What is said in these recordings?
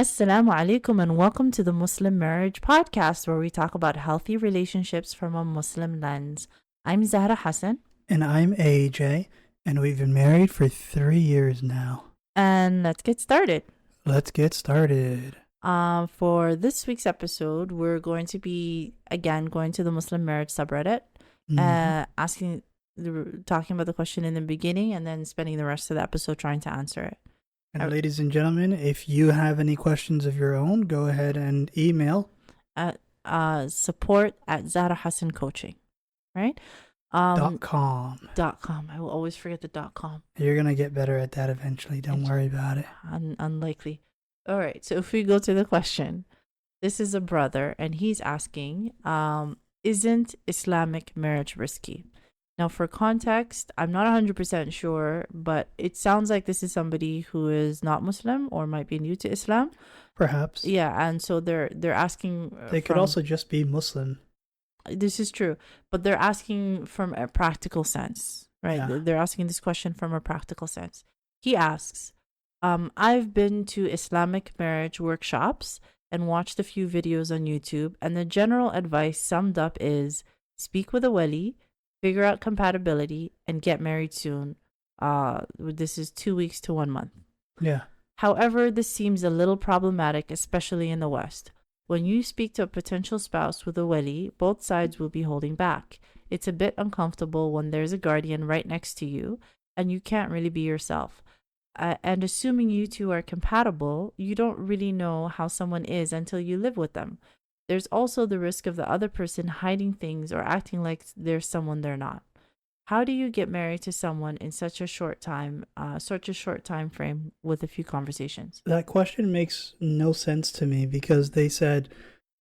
Assalamu alaikum and welcome to the Muslim Marriage Podcast, where we talk about healthy relationships from a Muslim lens. I'm Zahra Hassan. And I'm AJ, and we've been married for 3 years now. And let's get started. Let's get started. For this week's episode, we're going to be, again, going to the Muslim Marriage subreddit, talking about the question in the beginning, and then spending the rest of the episode trying to answer it. And ladies and gentlemen, if you have any questions of your own, go ahead and email at support@ZahraHassanCoaching, right? .com. I will always forget the .com. You're going to get better at that eventually. Don't worry about it. Unlikely. All right. So if we go to the question, this is a brother, and he's asking, isn't Islamic marriage risky? Now, for context, I'm not 100% sure, but it sounds like this is somebody who is not Muslim or might be new to Islam. Perhaps. Yeah, and so they're asking. They could also just be Muslim. This is true, but they're asking from a practical sense, right? Yeah. They're asking this question from a practical sense. He asks, I've been to Islamic marriage workshops and watched a few videos on YouTube, and the general advice summed up is speak with a wali, figure out compatibility, and get married soon. This is 2 weeks to 1 month. Yeah. However, this seems a little problematic, especially in the West. When you speak to a potential spouse with a wali, both sides will be holding back. It's a bit uncomfortable when there's a guardian right next to you, and you can't really be yourself. And assuming you two are compatible, you don't really know how someone is until you live with them. There's also the risk of the other person hiding things or acting like they're someone they're not. How do you get married to someone in such a short time frame with a few conversations? That question makes no sense to me because they said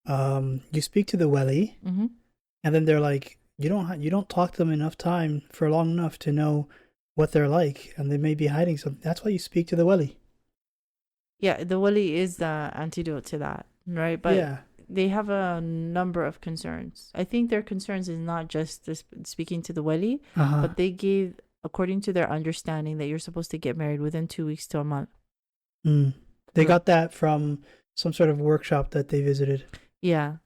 you speak to the wali, and then they're like, you don't talk to them enough time for long enough to know what they're like, and they may be hiding something. That's why you speak to the wali. Yeah, the wali is the antidote to that, right? But yeah. They have a number of concerns. I think their concerns is not just this speaking to the wali, but they gave, according to their understanding, that you're supposed to get married within 2 weeks to a month. They got that from some sort of workshop that they visited. Yeah.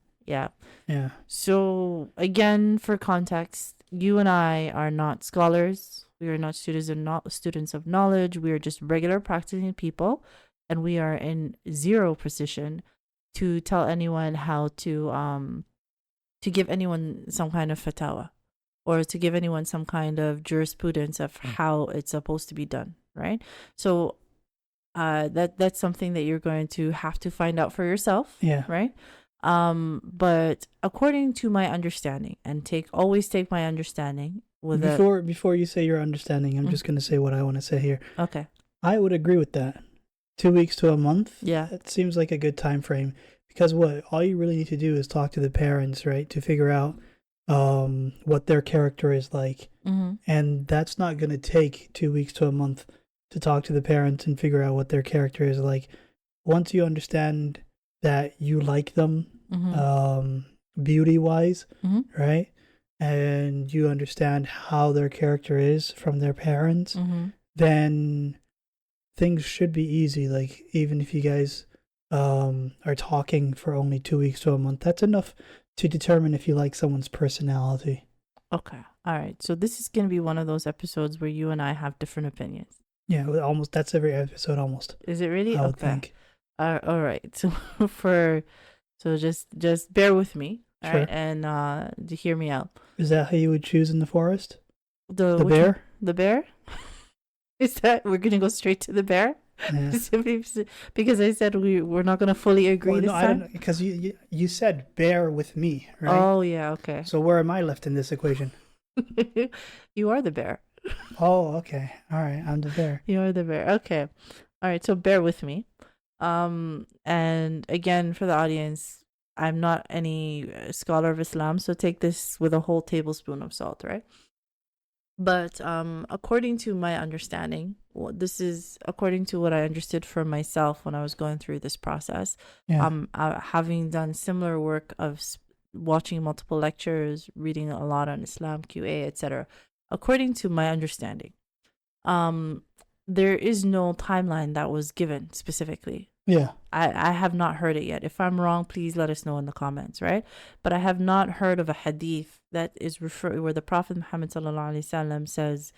So again, for context, you and I are not scholars. We are not students of knowledge. We are just regular practicing people, and we are in zero position to tell anyone how to give anyone some kind of fatwa or to give anyone some kind of jurisprudence of how it's supposed to be done, right? So that's something that you're going to have to find out for yourself, right? But according to my understanding, and always take my understanding with before you say your understanding, I'm just going to say what I want to say here. Okay. I would agree with that. 2 weeks to a month. Yeah. It seems like a good time frame because all you really need to do is talk to the parents, right? To figure out what their character is like. And that's not going to take 2 weeks to a month to talk to the parents and figure out what their character is like. Once you understand that you like them, beauty wise, right? And you understand how their character is from their parents, then things should be easy. Like, even if you guys are talking for only 2 weeks to a month, that's enough to determine if you like someone's personality. Okay. All right. So this is going to be one of those episodes where you and I have different opinions. Yeah, almost. That's every episode almost. Is it really? I would think. All right. So just bear with me. All Sure. right, and to hear me out. Is that how you would choose in the forest? The bear? The bear? Is that we're gonna go straight to the bear? Yeah. Because I said we're not gonna fully agree this time. I don't, because you said bear with me, right? Oh yeah, okay. So where am I left in this equation? You are the bear. Oh, okay. All right, I'm the bear. You are the bear. Okay. All right, so bear with me. And again, for the audience, I'm not any scholar of Islam, so take this with a whole tablespoon of salt, right? But according to my understanding, this is according to what I understood for myself when I was going through this process. Having done similar work of watching multiple lectures, reading a lot on Islam, QA, etc. According to my understanding, there is no timeline that was given specifically. Yeah. I have not heard it yet. If I'm wrong, please let us know in the comments, right? But I have not heard of a hadith that is where the Prophet Muhammad sallallahu alaihi wasallam says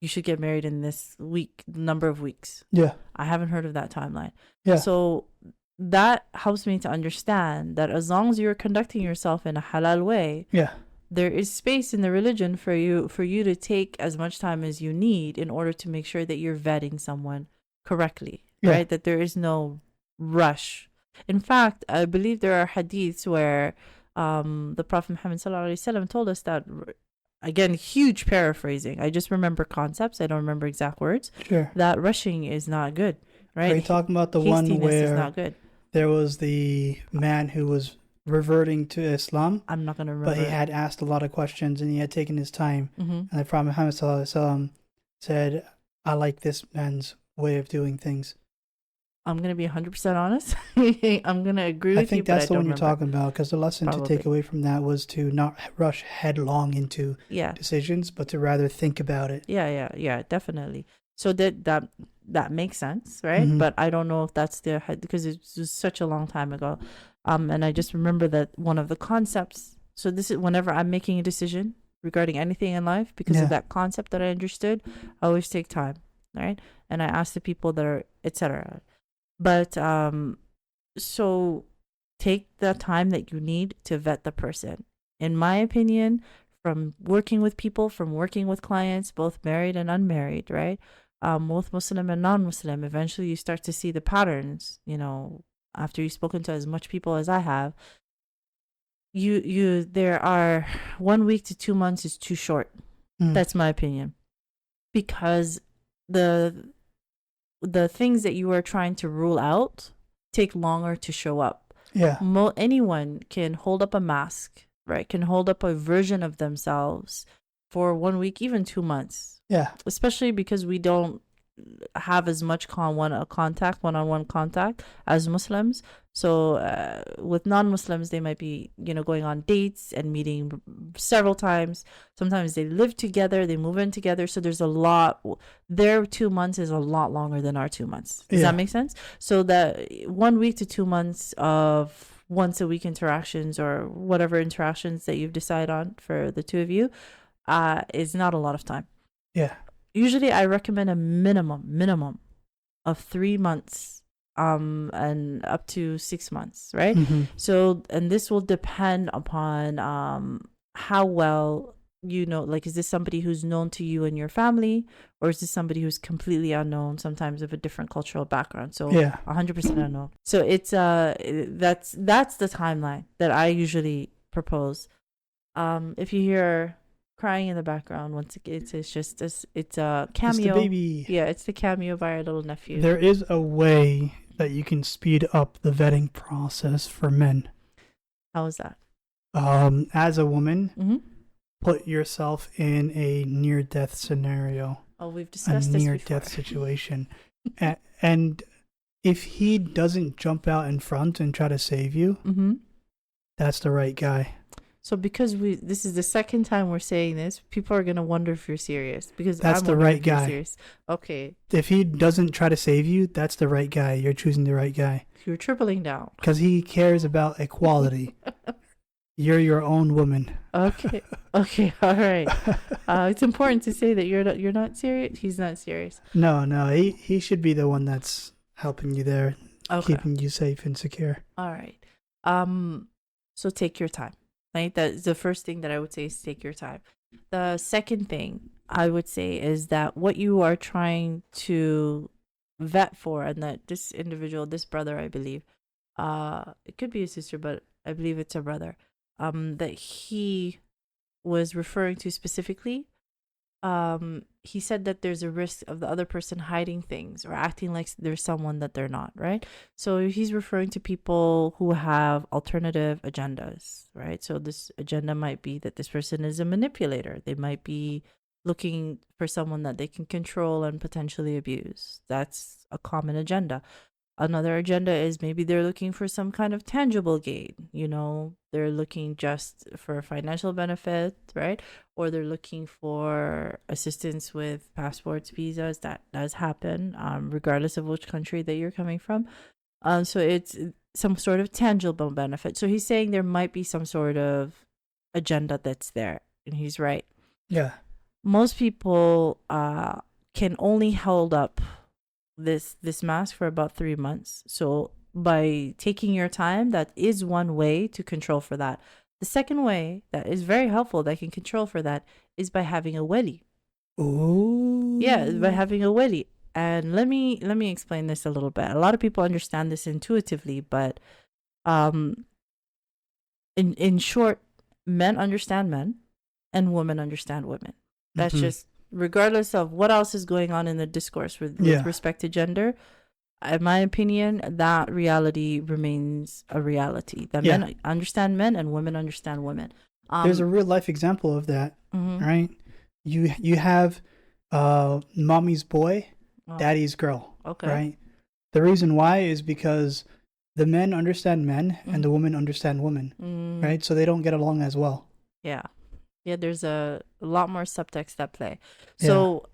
you should get married in this week, number of weeks. Yeah. I haven't heard of that timeline. Yeah. So that helps me to understand that as long as you're conducting yourself in a halal way, Yeah. there is space in the religion for you to take as much time as you need in order to make sure that you're vetting someone correctly, Yeah. right? That there is no rush. In fact, I believe there are hadiths where the Prophet Muhammad sallallahu alaihi wasallam told us that, again, huge paraphrasing. I just remember concepts. I don't remember exact words. Sure. That rushing is not good, right? Are you talking about the one Hastiness is where not good. there was the man who was reverting to Islam, I'm not gonna remember. but he had asked a lot of questions and he had taken his time. Mm-hmm. And the Prophet Muhammad sallallahu alaihi wasallam said, "I like this man's way of doing things." I'm gonna be 100% honest. I'm gonna agree with you. I think that's the one you're talking about, because the lesson to Probably. take away from that was to not rush headlong into decisions, but to rather think about it. Yeah, definitely. So that makes sense, right? Mhm. But I don't know if that's because it was such a long time ago. And I just remember that one of the concepts. So this is whenever I'm making a decision regarding anything in life, because of that concept that I understood, I always take time, right? And I ask the people that are, etc. But so take the time that you need to vet the person. In my opinion, from working with people, from working with clients, both married and unmarried, right? Both Muslim and non-Muslim, eventually you start to see the patterns, after you've spoken to as much people as I have. There are 1 week to 2 months is too short. That's my opinion. Because the things that you are trying to rule out take longer to show up. Yeah. Anyone can hold up a mask, right? Can hold up a version of themselves for 1 week, even 2 months. Yeah. Especially because we don't have as much one-on-one contact as Muslims. So with non-Muslims, they might be, going on dates and meeting several times. Sometimes they live together, they move in together. So there's a lot. Their 2 months is a lot longer than our 2 months. Does that make sense? So that 1 week to 2 months of once a week interactions or whatever interactions that you've decided on for the two of you is not a lot of time. Yeah. Usually I recommend a minimum of 3 months and up to 6 months, right? Mm-hmm. So, and this will depend upon how well like, is this somebody who's known to you and your family, or is this somebody who's completely unknown, sometimes of a different cultural background? So 100% unknown. So it's that's the timeline that I usually propose. If you hear crying in the background, once again, it's a cameo. It's the baby. Yeah, it's the cameo by our little nephew. There is a way that you can speed up the vetting process for men. How is that? As a woman, Mm-hmm. put yourself in a near-death scenario. Oh, we've discussed this before. Near-death situation. And if he doesn't jump out in front and try to save you, Mm-hmm. that's the right guy. So because this is the second time we're saying this, people are gonna wonder if you're serious, because That's I'm the wondering right if you're guy. serious. Okay, If he doesn't try to save you, that's the right guy. You're choosing the right guy. you're tripling down. Because he cares about equality. You're your own woman. Okay, all right. It's important to say that you're not serious. He's not serious. No, he should be the one that's helping you there, Okay. keeping you safe and secure. All right. So take your time. Right? That's the first thing that I would say is take your time. The second thing I would say is that what you are trying to vet for, and that this individual, this brother, I believe, it could be a sister, but I believe it's a brother, that he was referring to specifically, he said that there's a risk of the other person hiding things or acting like there's someone that they're not, right? So he's referring to people who have alternative agendas, right? So this agenda might be that this person is a manipulator. They might be looking for someone that they can control and potentially abuse. That's a common agenda. Another agenda is maybe they're looking for some kind of tangible gain, they're looking just for financial benefit, right? Or they're looking for assistance with passports, visas. That does happen, regardless of which country that you're coming from. So it's some sort of tangible benefit. So he's saying there might be some sort of agenda that's there, and he's right. Yeah. Most people can only hold up this mask for about 3 months. So by taking your time, that is one way to control for that. The second way that is very helpful that can control for that is by having a wali. Ooh. Yeah, by having a wali. And let me explain this a little bit. A lot of people understand this intuitively, but in short, men understand men and women understand women. That's just regardless of what else is going on in the discourse with respect to gender. In my opinion, that reality remains a reality. That men understand men and women understand women. There's a real life example of that, right? You have mommy's boy, daddy's girl, right? The reason why is because the men understand men and the women understand women, right? So they don't get along as well. Yeah. There's a lot more subtext at play. So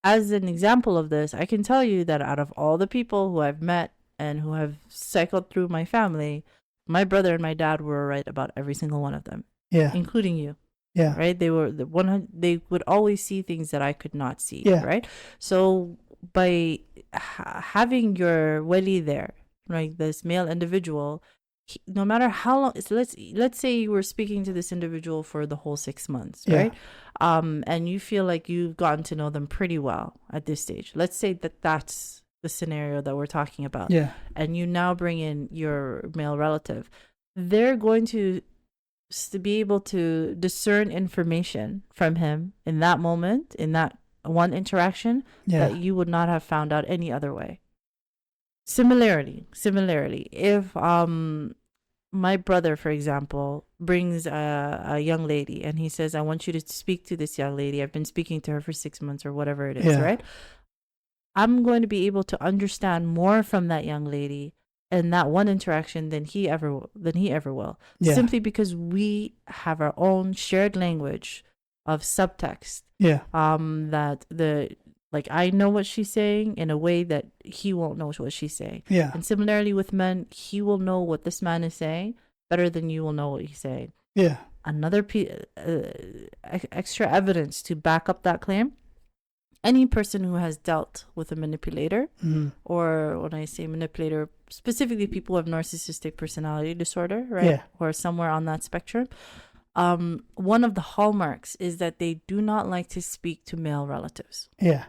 as an example of this, I can tell you that out of all the people who I've met and who have cycled through my family, my brother and my dad were right about every single one of them. Yeah. Including you. Yeah. Right? They were the one. They would always see things that I could not see. Yeah. Right? So by having your wali there, right, this male individual, no matter how long, let's say you were speaking to this individual for the whole 6 months, right? And you feel like you've gotten to know them pretty well at this stage. Let's say that's the scenario that we're talking about. Yeah. And you now bring in your male relative. They're going to be able to discern information from him in that moment, in that one interaction, that you would not have found out any other way. Similarly, if my brother, for example, brings a young lady and he says, I want you to speak to this young lady. I've been speaking to her for 6 months or whatever it is, right? I'm going to be able to understand more from that young lady in that one interaction than he ever will. Simply because we have our own shared language of subtext. That like I know what she's saying in a way that he won't know what she's saying. Yeah. And similarly with men, he will know what this man is saying better than you will know what he's saying. Yeah. Another extra evidence to back up that claim. Any person who has dealt with a manipulator, or when I say manipulator, specifically people who have narcissistic personality disorder, right? Yeah. Or somewhere on that spectrum. One of the hallmarks is that they do not like to speak to male relatives. Yeah.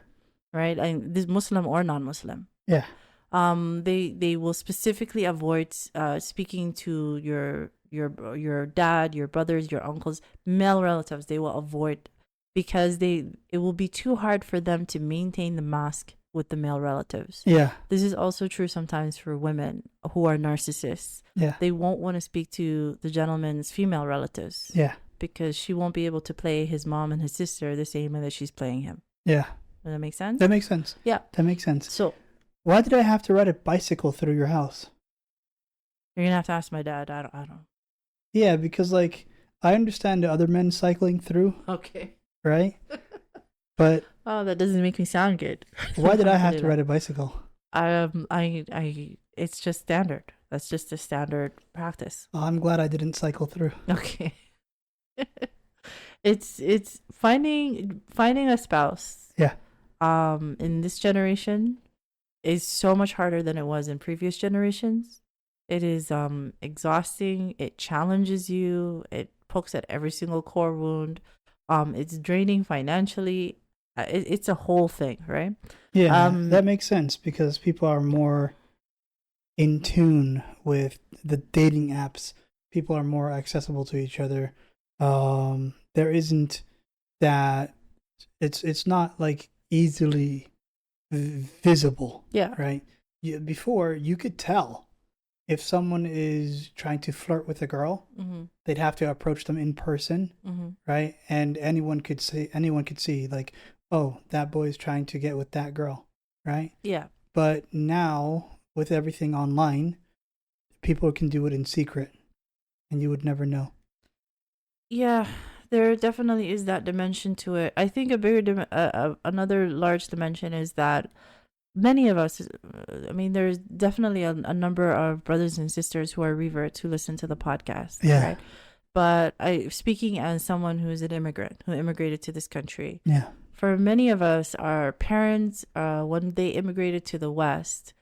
Right? This Muslim or non-Muslim. Yeah. They will specifically avoid speaking to your dad, your brothers, your uncles, male relatives. They will avoid because it will be too hard for them to maintain the mask with the male relatives. Yeah. This is also true sometimes for women who are narcissists. Yeah. They won't want to speak to the gentleman's female relatives. Yeah. Because she won't be able to play his mom and his sister the same way that she's playing him. Yeah. Does that make sense? That makes sense. Yeah. That makes sense. So, why did I have to ride a bicycle through your house? You're going to have to ask my dad. I don't. Yeah, because like I understand the other men cycling through. Okay. Right? But oh, that doesn't make me sound good. Why did I have to ride a bicycle? It's just standard. That's just a standard practice. Oh, I'm glad I didn't cycle through. Okay. It's finding a spouse. Yeah. In this generation is so much harder than it was in previous generations. It is exhausting. It challenges you. It pokes at every single core wound. It's draining financially. It's a whole thing, right? Yeah, that makes sense because people are more in tune with the dating apps. People are more accessible to each other. There isn't that. It's not like easily visible. Yeah. Right. Before you could tell if someone is trying to flirt with a girl, they'd have to approach them in person, right? And anyone could see like, oh, that boy's trying to get with that girl, right? Yeah. But now with everything online, people can do it in secret, and you would never know. Yeah, there definitely is that dimension to it. I think a bigger another large dimension is that many of us, I mean, there's definitely a number of brothers and sisters who are reverts who listen to the podcast, Yeah. right? But speaking as someone who is an immigrant, who immigrated to this country, Yeah. for many of us, our parents, when they immigrated to the West,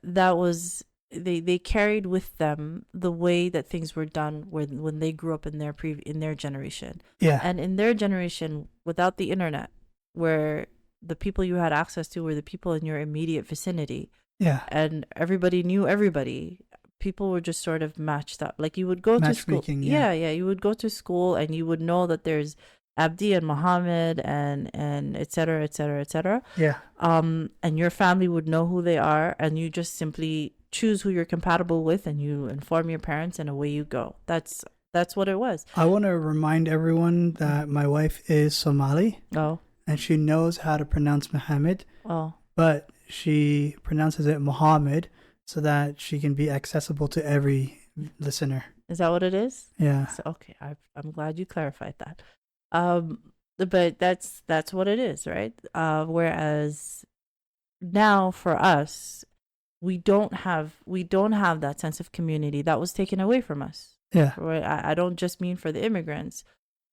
that was they carried with them the way that things were done when they grew up in their generation. Yeah. And in their generation, without the internet, where the people you had access to were the people in your immediate vicinity, Yeah. and everybody knew everybody. People were just sort of matched up. Like you would go to school. Matchmaking, Yeah, yeah. yeah. You would go to school and you would know that there's Abdi and Muhammad and et cetera, et cetera, et cetera. Yeah. And your family would know who they are, and you just simply choose who you're compatible with, and you inform your parents, and away you go. That's what it was. I want to remind everyone that my wife is Somali. Oh. And she knows how to pronounce Muhammad. Oh. But she pronounces it Muhammad so that she can be accessible to every listener. Is that what it is? Yeah. So, okay, I'm glad you clarified that. But that's what it is, right? Whereas now for us, we don't have that sense of community. That was taken away from us. Yeah. Right? I don't just mean for the immigrants,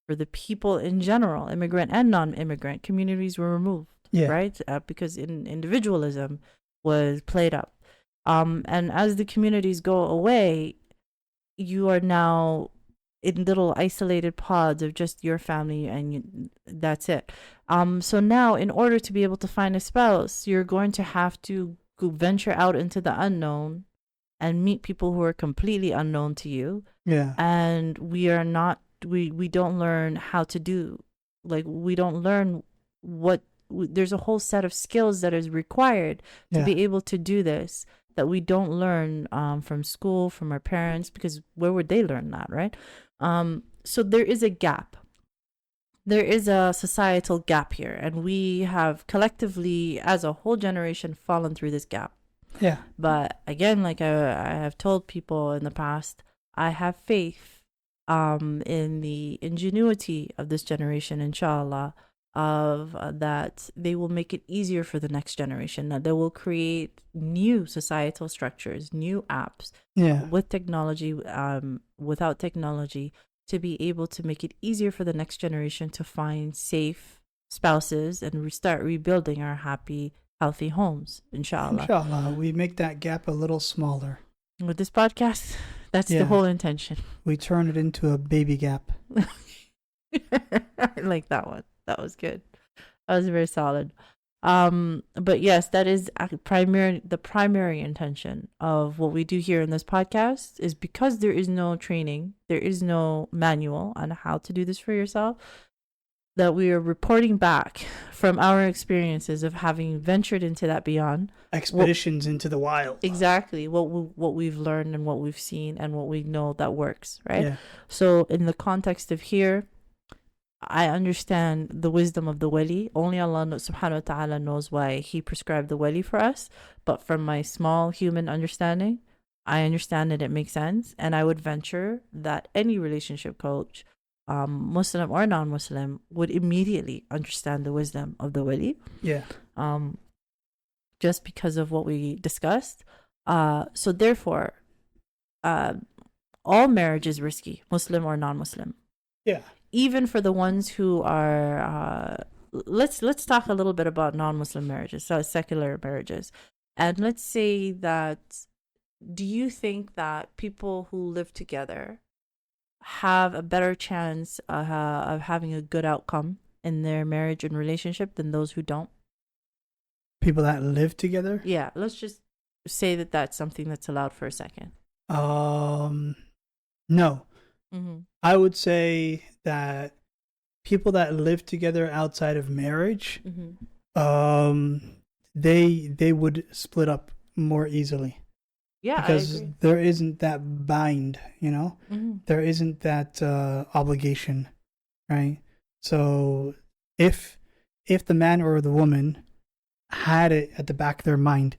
for the people in general, immigrant and non-immigrant, communities were removed. Yeah. Right? Because individualism was played up. And as the communities go away, you are now in little isolated pods of just your family, and that's it. So now, in order to be able to find a spouse, you're going to have to go venture out into the unknown and meet people who are completely unknown to you. Yeah. And we don't learn how to do, like, we don't learn there's a whole set of skills that is required to be able to do this, that we don't learn from school, from our parents, because where would they learn that, right? So there is a gap. There is a societal gap here, and we have collectively, as a whole generation, fallen through this gap. Yeah. But again, like I have told people in the past, I have faith in the ingenuity of this generation, In Shaa Allah, of that they will make it easier for the next generation, that they will create new societal structures, new apps, with technology, without technology, to be able to make it easier for the next generation to find safe spouses and start rebuilding our happy, healthy homes, In Shaa Allah. Inshallah, we make that gap a little smaller. With this podcast, that's the whole intention. We turn it into a baby gap. I like that one. That was good. That was very solid. But yes, that is the primary intention of what we do here in this podcast, is because there is no training, there is no manual on how to do this for yourself, that we are reporting back from our experiences of having ventured into that beyond. Expeditions into the wild. Exactly. What we've learned and what we've seen and what we know that works, right? Yeah. So in the context of here, I understand the wisdom of the wali. Only Allah subhanahu wa ta'ala knows why he prescribed the wali for us. But from my small human understanding, I understand that it makes sense. And I would venture that any relationship coach, Muslim or non-Muslim, would immediately understand the wisdom of the wali. Yeah. Just because of what we discussed. So therefore, all marriage is risky, Muslim or non-Muslim. Yeah. Even for the ones who are, let's talk a little bit about non-Muslim marriages, so secular marriages. And let's say that, do you think that people who live together have a better chance of having a good outcome in their marriage and relationship than those who don't? People that live together? Yeah, let's just say that that's something that's allowed for a second. No. Mm-hmm. I would say that people that live together outside of marriage, they would split up more easily. Yeah, because I agree. There isn't that bind, there isn't that obligation, right? So if the man or the woman had it at the back of their mind,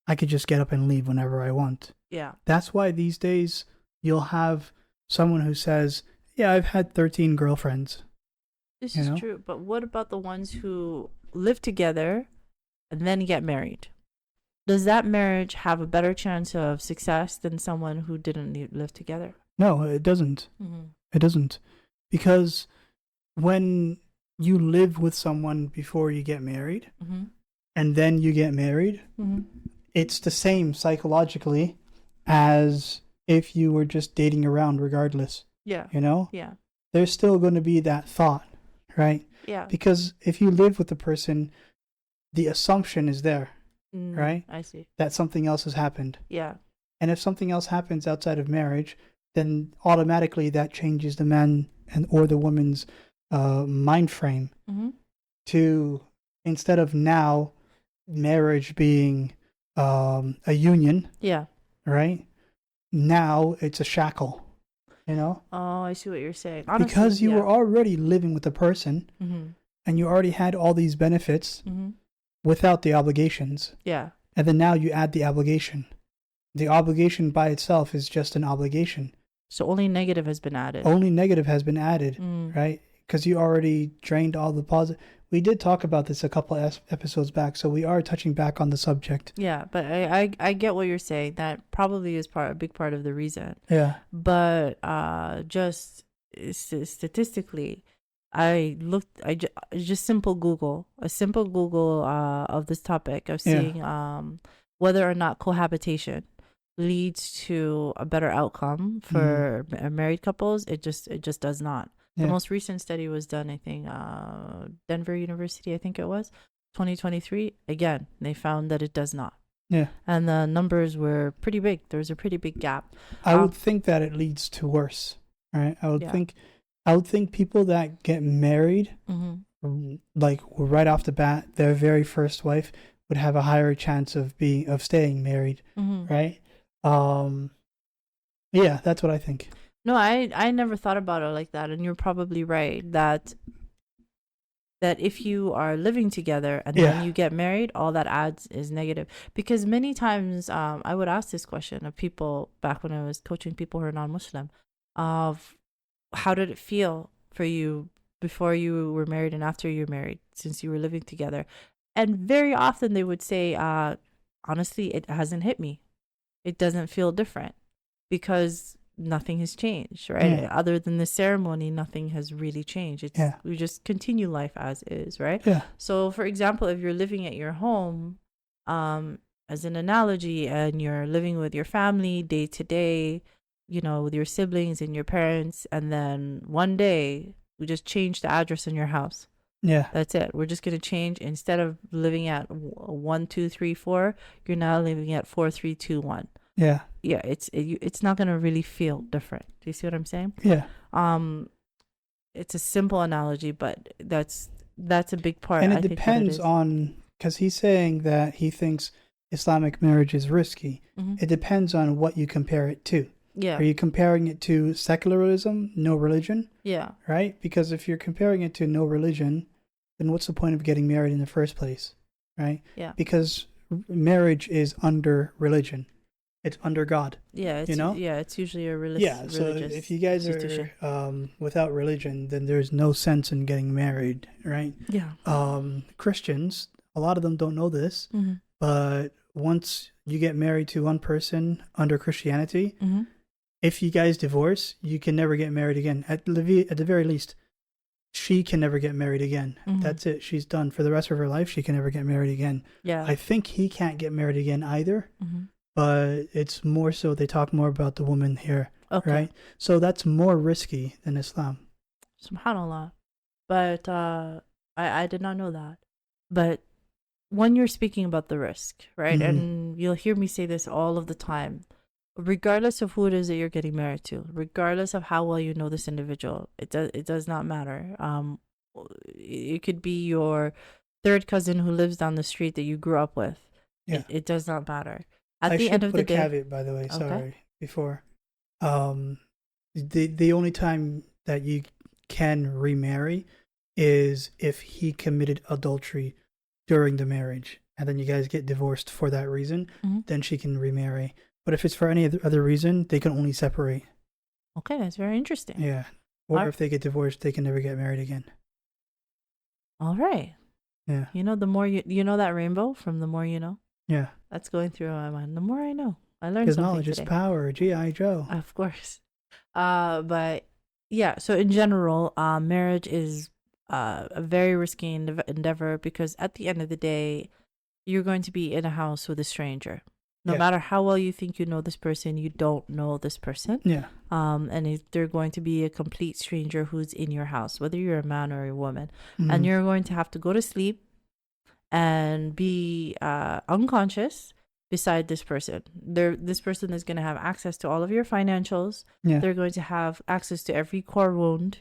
I could just get up and leave whenever I want. Yeah. That's why these days you'll have someone who says, yeah, I've had 13 girlfriends. This is true. But what about the ones who live together and then get married, does that marriage have a better chance of success than someone who didn't live together? No, it doesn't. Mm-hmm. It doesn't. Because when you live with someone before you get married, Mm-hmm. and then you get married, Mm-hmm. it's the same psychologically as if you were just dating around regardless. Yeah. You know? Yeah. There's still going to be that thought, right? Yeah. Because if you live with the person, the assumption is there, right? I see. That something else has happened. Yeah. And if something else happens outside of marriage, then automatically that changes the man and or the woman's mind frame Mm-hmm. to, instead of now marriage being a union, Yeah. right? Now it's a shackle, you know? Oh, I see what you're saying. Honestly, Because you yeah. were already living with the person Mm-hmm. and you already had all these benefits Mm-hmm. without the obligations. Yeah. And then now you add the obligation. The obligation by itself is just an obligation. So only negative has been added. Only negative has been added, Mm. right? Because you already drained all the positive. We did talk about this a couple of episodes back, so we are touching back on the subject. Yeah, but I get what you're saying. That probably is a big part of the reason. Yeah. But just statistically, I just simple Google of this topic of seeing whether or not cohabitation leads to a better outcome for married couples. It just does not. The most recent study was done, I think, Denver University, I think it was, 2023. Again, they found that it does not. Yeah. And the numbers were pretty big. There was a pretty big gap. I would think that it leads to worse, right? I would think people that get married, like right off the bat, their very first wife would have a higher chance of staying married, right? Yeah, that's what I think. No, I never thought about it like that, and you're probably right that if you are living together and then you get married, all that adds is negative. Because many times I would ask this question of people back when I was coaching people who are non-Muslim, of how did it feel for you before you were married and after you're married, since you were living together? And very often they would say, honestly, it hasn't hit me. It doesn't feel different because nothing has changed, right? Other than the ceremony, nothing has really changed. We just continue life as is, right? Yeah. So, for example, if you're living at your home, as an analogy, and you're living with your family day to day, with your siblings and your parents, and then one day we just change the address in your house. Yeah. That's it. We're just going to change. Instead of living at 1, 2, 3, 4, you're now living at 4, 3, 2, 1. Yeah. Yeah, it's not gonna really feel different. Do you see what I'm saying? Yeah. It's a simple analogy, but that's a big part. And it depends on, because he's saying that he thinks Islamic marriage is risky. It depends on what you compare it to. Yeah. Are you comparing it to secularism, no religion? Yeah. Right? Because if you're comparing it to no religion, then what's the point of getting married in the first place? Right? Yeah. Because marriage is under religion. It's under God. Yeah, it's, it's usually a religious. So if you guys are without religion, then there's no sense in getting married, right? Yeah. Christians, a lot of them don't know this, but once you get married to one person under Christianity, if you guys divorce, you can never get married again. At the very least, she can never get married again. That's it. She's done for the rest of her life. She can never get married again. Yeah. I think he can't get married again either. But it's more so they talk more about the woman here, right? So that's more risky than Islam. SubhanAllah. But I did not know that. But when you're speaking about the risk, right? And you'll hear me say this all of the time, regardless of who it is that you're getting married to, regardless of how well you know this individual, it does not matter. It could be your third cousin who lives down the street that you grew up with. Yeah. It does not matter. At the end of the day, caveat, by the way, before. The only time that you can remarry is if he committed adultery during the marriage, and then you guys get divorced for that reason, then she can remarry. But if it's for any other reason, they can only separate. Okay, that's very interesting. Yeah. Or if they get divorced, they can never get married again. All right. Yeah. You know, the more you know that rainbow from The More You Know? Yeah. That's going through my mind. The more I know. I learned Because something knowledge is today. power. G.I. Joe. Of course. But yeah, so in general, marriage is a very risky endeavor because at the end of the day, you're going to be in a house with a stranger. No Yeah. matter how well you think you know this person, you don't know this person. Yeah. And they're going to be a complete stranger who's in your house, whether you're a man or a woman. And Mhm. you're going to have to go to sleep and be unconscious beside this person. This person is going to have access to all of your financials. Yeah. They're going to have access to every core wound,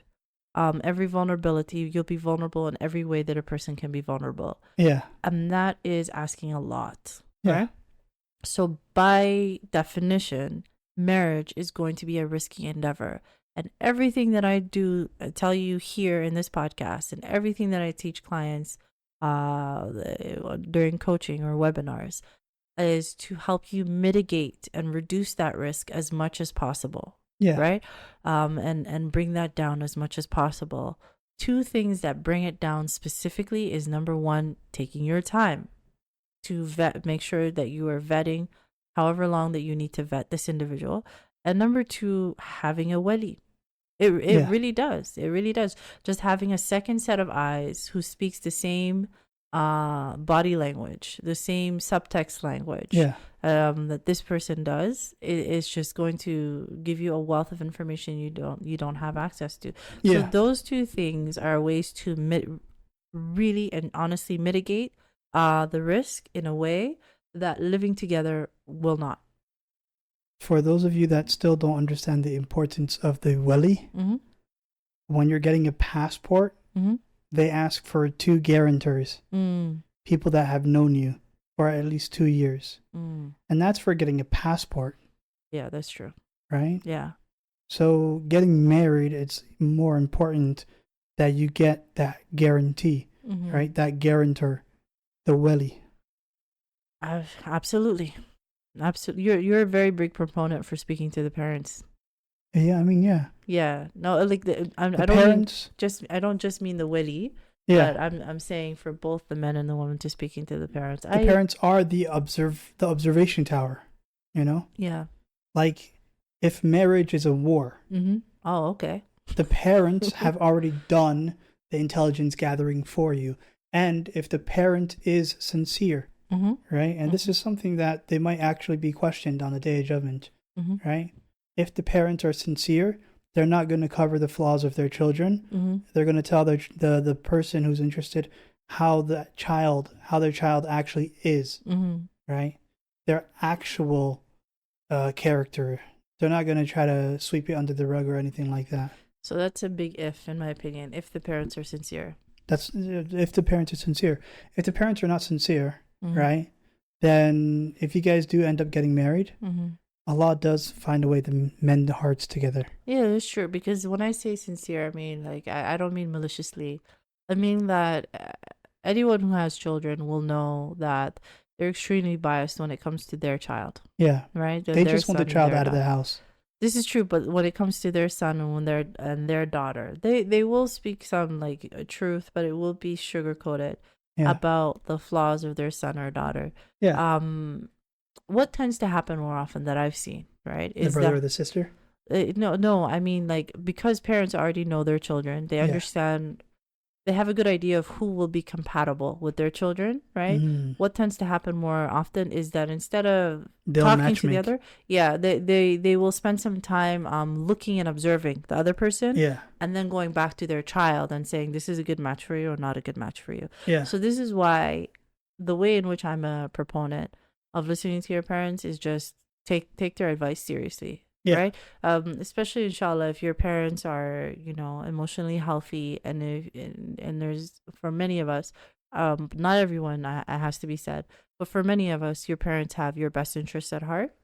every vulnerability. You'll be vulnerable in every way that a person can be vulnerable. Yeah. And that is asking a lot, Yeah. right? So by definition, marriage is going to be a risky endeavor. And everything that I do tell you here in this podcast and everything that I teach clients during coaching or webinars is to help you mitigate and reduce that risk as much as possible. Yeah. Right? And bring that down as much as possible. Two things that bring it down specifically is number one, taking your time to make sure that you are vetting however long that you need to vet this individual. And number two, having a wali. It really does. It really does. Just having a second set of eyes who speaks the same body language, the same subtext language that this person does, is just going to give you a wealth of information you don't have access to. So those two things are ways to really and honestly mitigate the risk in a way that living together will not. For those of you that still don't understand the importance of the wali, when you're getting a passport, they ask for 2 guarantors, people that have known you for at least 2 years. And that's for getting a passport. Yeah, that's true. Right? Yeah. So getting married, it's more important that you get that guarantee, right? That guarantor, the wali. Absolutely. Absolutely. You're a very big proponent for speaking to the parents. Yeah, I mean, yeah. Yeah. No, like I don't parents, I don't just mean the wali. Yeah. But I'm saying for both the men and the women to speaking to the parents. The parents are the observation tower, you know? Yeah. Like if marriage is a war. Oh, okay. The parents have already done the intelligence gathering for you. And if the parent is sincere, right? And this is something that they might actually be questioned on the day of judgment, right? If the parents are sincere, they're not going to cover the flaws of their children. They're going to tell the person who's interested how their child actually is, right? Their actual character. They're not going to try to sweep it under the rug or anything like that. So that's a big if, in my opinion, if the parents are sincere. That's if the parents are sincere. If the parents are not sincere, right? Then if you guys do end up getting married, Allah does find a way to mend the hearts together. Yeah, that's true. Because when I say sincere, I mean, like, I don't mean maliciously. I mean that anyone who has children will know that they're extremely biased when it comes to their child. Yeah. Right? They just want the child out of the house. This is true, but when it comes to their son and their daughter, they will speak some like truth, but it will be sugar-coated about the flaws of their son or daughter. Yeah. What tends to happen more often that I've seen, right? Is the brother or the sister? No. I mean, like, because parents already know their children, they understand, they have a good idea of who will be compatible with their children, right? What tends to happen more often is that instead of talking to the other, they will spend some time looking and observing the other person, and then going back to their child and saying, this is a good match for you or not a good match for you. So this is why the way in which I'm a proponent of listening to your parents is just take their advice seriously. Right? Especially In Shaa Allah, if your parents are, emotionally healthy, and there's, for many of us, not everyone, it has to be said, but for many of us, your parents have your best interests at heart.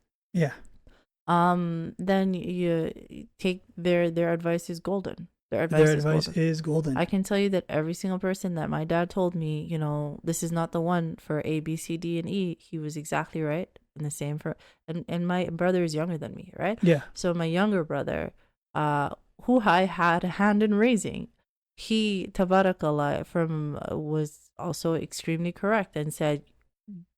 Then you take their advice is golden. Their advice is golden. I can tell you that every single person that my dad told me, this is not the one for A, B, C, D, and E, he was exactly right. And the same for, and my brother is younger than me, right? Yeah. So my younger brother, who I had a hand in raising, he, Tabarakallah, was also extremely correct and said,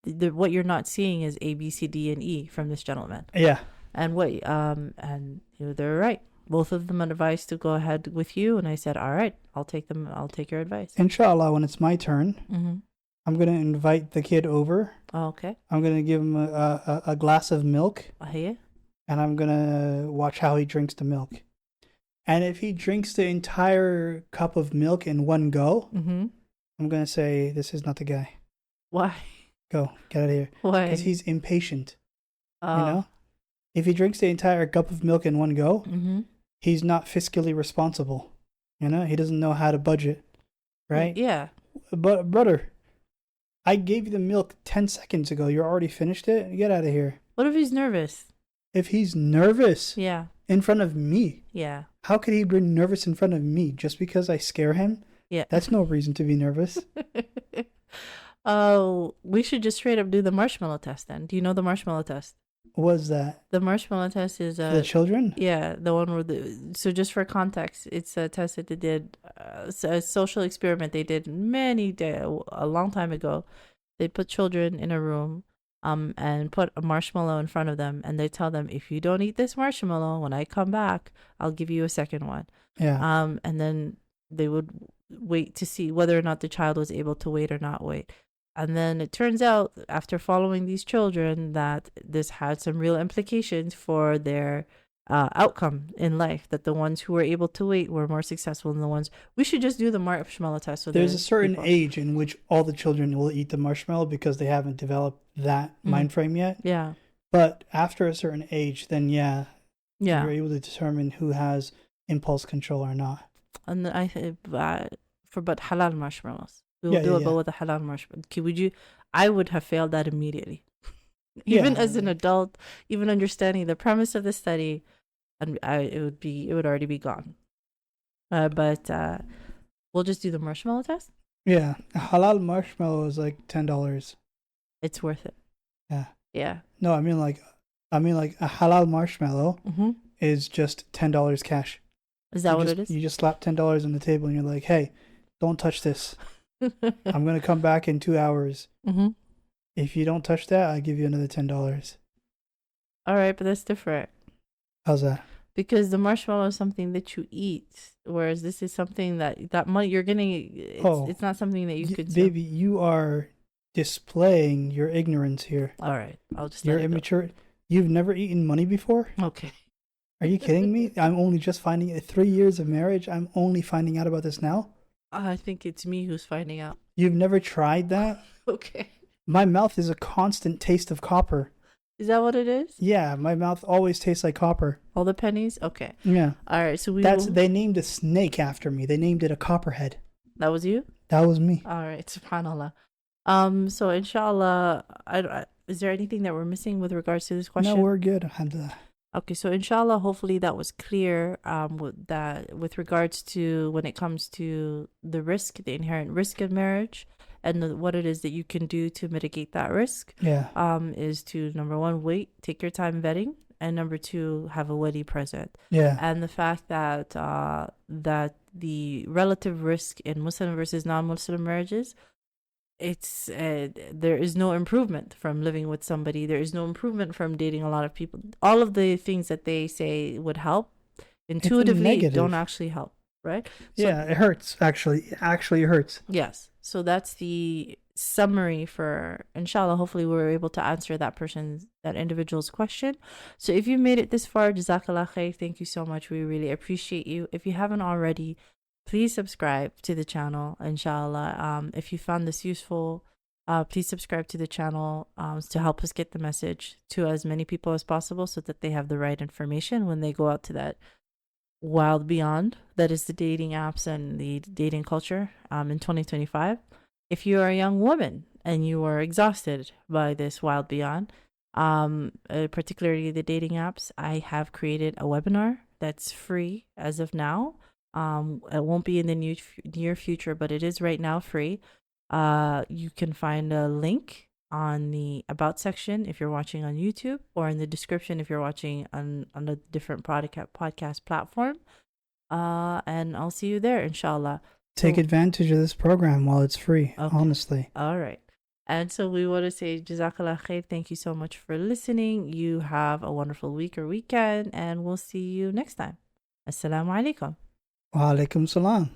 what you're not seeing is A, B, C, D, and E from this gentleman. Yeah. And they're right. Both of them advised to go ahead with you, and I said, all right, I'll take your advice. In Shaa Allah, when it's my turn, Mm-hmm. I'm going to invite the kid over. Oh, okay. I'm going to give him a glass of milk, Yeah. and I'm going to watch how he drinks the milk. And if he drinks the entire cup of milk in one go, Mm-hmm. I'm going to say, this is not the guy. Why? Go, get out of here. Why? Because he's impatient, Oh. you know? If he drinks the entire cup of milk in one go, Mm-hmm. he's not fiscally responsible. You know? He doesn't know how to budget, right? Yeah. But, brother, I gave you the milk 10 seconds ago. You already finished it? Get out of here. What if he's nervous? If he's nervous Yeah. in front of me, Yeah. how could he be nervous in front of me just because I scare him? Yeah. That's no reason to be nervous. Oh, we should just straight up do the marshmallow test then. Do you know the marshmallow test? What's that? The marshmallow test is For the children? yeah, the one where so just for context, it's a test that they did, a social experiment they did a long time ago. They put children in a room, and put a marshmallow in front of them, and they tell them, if you don't eat this marshmallow, when I come back, I'll give you a second one. Yeah. And then they would wait to see whether or not the child was able to wait or not wait. And then it turns out, after following these children, that this had some real implications for their outcome in life, that the ones who were able to wait were more successful than the ones. We should just do the marshmallow test. There's a certain age in which all the children will eat the marshmallow because they haven't developed that mind frame yet. Yeah. But after a certain age, then Yeah. you're able to determine who has impulse control or not. And I but halal marshmallows. We will do it, but with a halal marshmallow. I would have failed that immediately. Even as an adult, even understanding the premise of the study, and it would already be gone. But we'll just do the marshmallow test. Yeah, a halal marshmallow is like $10. It's worth it. Yeah. Yeah. No, I mean like a halal marshmallow is just $10 cash. Is that what it is? You just slap $10 on the table and you're like, hey, don't touch this. I'm going to come back in 2 hours. Mm-hmm. If you don't touch that, I'll give you another $10. All right, but that's different. How's that? Because the marshmallow is something that you eat, whereas this is something that money you're getting. It's not something that you could. Baby, you are displaying your ignorance here. All right, I'll just. You're immature. You've never eaten money before? Okay. Are you kidding me? I'm only just finding it. 3 years of marriage. I'm only finding out about this now. I think it's me who's finding out. You've never tried that? Okay. My mouth is a constant taste of copper. Is that what it is? Yeah, my mouth always tastes like copper. All the pennies? Okay. Yeah. All right, so they named a snake after me. They named it a copperhead. That was you? That was me. All right, subhanallah. So In Shaa Allah, is there anything that we're missing with regards to this question? No, we're good, alhamdulillah. Okay, so In Shaa Allah, hopefully that was clear with regards to when it comes to the inherent risk of marriage, and what it is that you can do to mitigate that risk. Yeah. Is to, number one, wait, take your time vetting, and number two, have a wedding present. Yeah. And the fact that that the relative risk in Muslim versus non-Muslim marriages, there is no improvement from living with somebody. There is no improvement from dating a lot of people. All of the things that they say would help intuitively don't actually help, right? So, yeah, it hurts, actually. It actually hurts. Yes. So that's the summary for, inshallah. Hopefully we were able to answer that individual's question. So if you made it this far, Jazaa K'Allah Khayr, thank you so much. We really appreciate you. If you haven't already, please subscribe to the channel, inshallah. If you found this useful, please subscribe to the channel to help us get the message to as many people as possible, so that they have the right information when they go out to that wild beyond that is the dating apps and the dating culture in 2025. If you are a young woman and you are exhausted by this wild beyond, particularly the dating apps, I have created a webinar that's free as of now. It won't be in the near future, but it is right now free. You can find a link on the about section if you're watching on YouTube, or in the description if you're watching on a different podcast platform. And I'll see you there, inshallah. Take So, advantage of this program while it's free, okay. honestly. All right. And so we want to say Jazaa K'Allah Khayr. Thank you so much for listening. You have a wonderful week or weekend, and we'll see you next time. Assalamu alaikum. Wa alaikum salam.